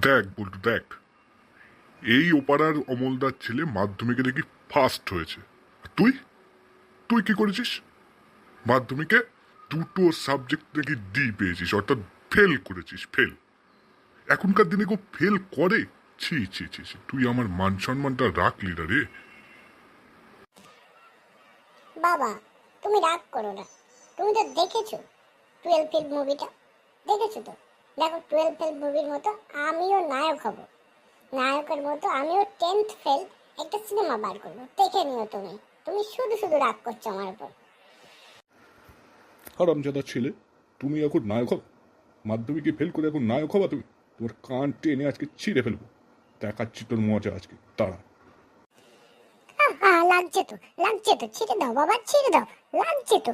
দেখ বল্টু দেখ, এই ওপাড়ার অমলদার ছেলে মাধ্যমিকে দেখি ফার্স্ট হয়েছে। আর তুই তুই কি করেছিস? মাধ্যমিকে দুটো সাবজেক্ট নাকি ডি পেয়েছিস, অর্থাৎ ফেল করেছিস, ফেল। এখনকার দিনে কেউ ফেল করে? ছি ছি ছি ছি, তুই আমার মান সম্মানটা রাখলি না রে। বাবা, তুমি রাগ করো না। তুমি তো দেখেছো 12 ফেল মুভিটা, দেখেছো তো? দেখো 12 ফেল মুভির মতো আমিও নায়ক হব, নায়কের মতো আমিও 10th ফেল একটা সিনেমা বার করবো, দেখে নিও তুমি। তুমি শুধু শুধু রাগ করছো আমার উপর। হারামজাদা ছেলে, তুমি এখন নায়ক হও? মাধ্যমিকে ফেল করে এখন নায়ক হবা তুমি? তোমার কান টেনে আজকে ছিঁড়ে ফেলবো। দেখাচ্ছি তোর মজা আজকে, দাঁড়া। লাগছে তো, লাগছে তো, ছেড়ে দাও বাবা, ছেড়ে দাও, লাগছে তো।